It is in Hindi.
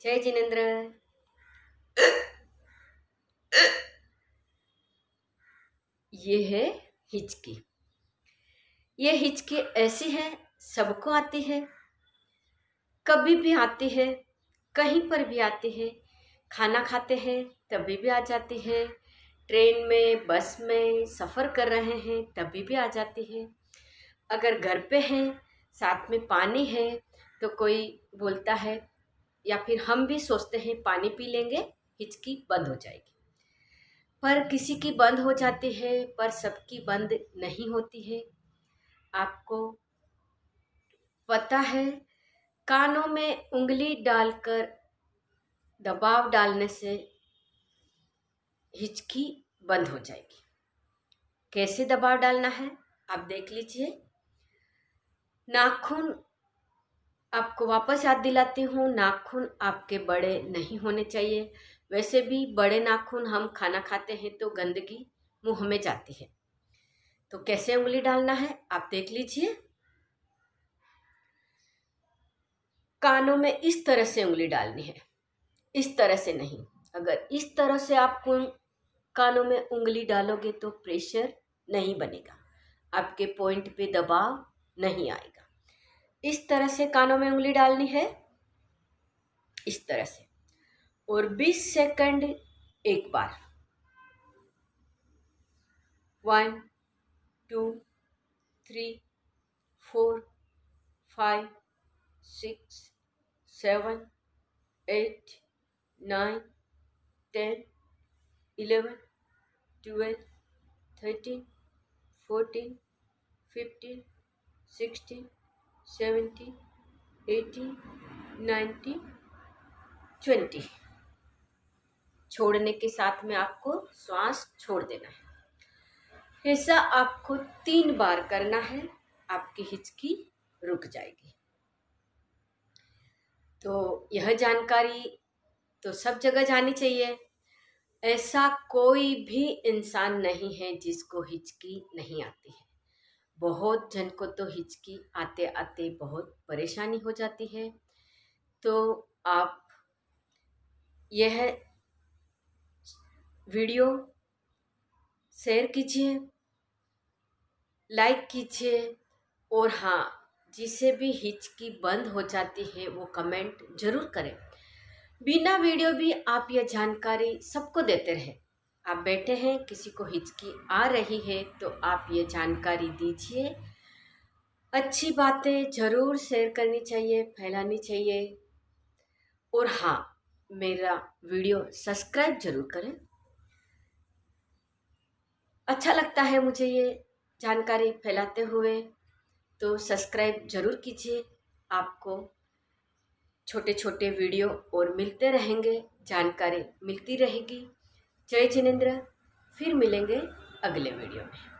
जय जिनेन्द्र। ये है हिचकी। ये हिचकी ऐसी है, सबको आती है, कभी भी आती है, कहीं पर भी आती है। खाना खाते हैं तभी भी आ जाती है, ट्रेन में, बस में सफ़र कर रहे हैं तभी भी आ जाती है। अगर घर पे हैं, साथ में पानी है तो कोई बोलता है या फिर हम भी सोचते हैं पानी पी लेंगे, हिचकी बंद हो जाएगी। पर किसी की बंद हो जाती है, पर सबकी बंद नहीं होती है। आपको पता है, कानों में उंगली डालकर दबाव डालने से हिचकी बंद हो जाएगी। कैसे दबाव डालना है आप देख लीजिए। नाखून, आपको वापस याद दिलाती हूँ, नाखून आपके बड़े नहीं होने चाहिए। वैसे भी बड़े नाखून हम खाना खाते हैं तो गंदगी मुंह में जाती है। तो कैसे उंगली डालना है आप देख लीजिए। कानों में इस तरह से उंगली डालनी है, इस तरह से नहीं। अगर इस तरह से आप कानों में उंगली डालोगे तो प्रेशर नहीं बनेगा, आपके पॉइंट पे दबाव नहीं आएगा। इस तरह से कानों में उंगली डालनी है, इस तरह से, और 20 सेकंड एक बार। 1 2 3 4 5 6 7 8 9 10 11 12 13 14 15 16 17 18 19 20। छोड़ने के साथ में आपको श्वास छोड़ देना है। ऐसा आपको 3 बार करना है, आपकी हिचकी रुक जाएगी। तो यह जानकारी तो सब जगह जानी चाहिए। ऐसा कोई भी इंसान नहीं है जिसको हिचकी नहीं आती है। बहुत जन को तो हिचकी आते आते बहुत परेशानी हो जाती है। तो आप यह वीडियो शेयर कीजिए, लाइक कीजिए, और हाँ, जिसे भी हिचकी बंद हो जाती है वो कमेंट जरूर करें। बिना वीडियो भी आप यह जानकारी सबको देते रहे। आप बैठे हैं, किसी को हिचकी आ रही है तो आप ये जानकारी दीजिए। अच्छी बातें ज़रूर शेयर करनी चाहिए, फैलानी चाहिए। और हाँ, मेरा वीडियो सब्सक्राइब जरूर करें। अच्छा लगता है मुझे ये जानकारी फैलाते हुए, तो सब्सक्राइब ज़रूर कीजिए। आपको छोटे छोटे वीडियो और मिलते रहेंगे, जानकारी मिलती रहेगी। जय जिनेन्द्र। फिर मिलेंगे अगले वीडियो में।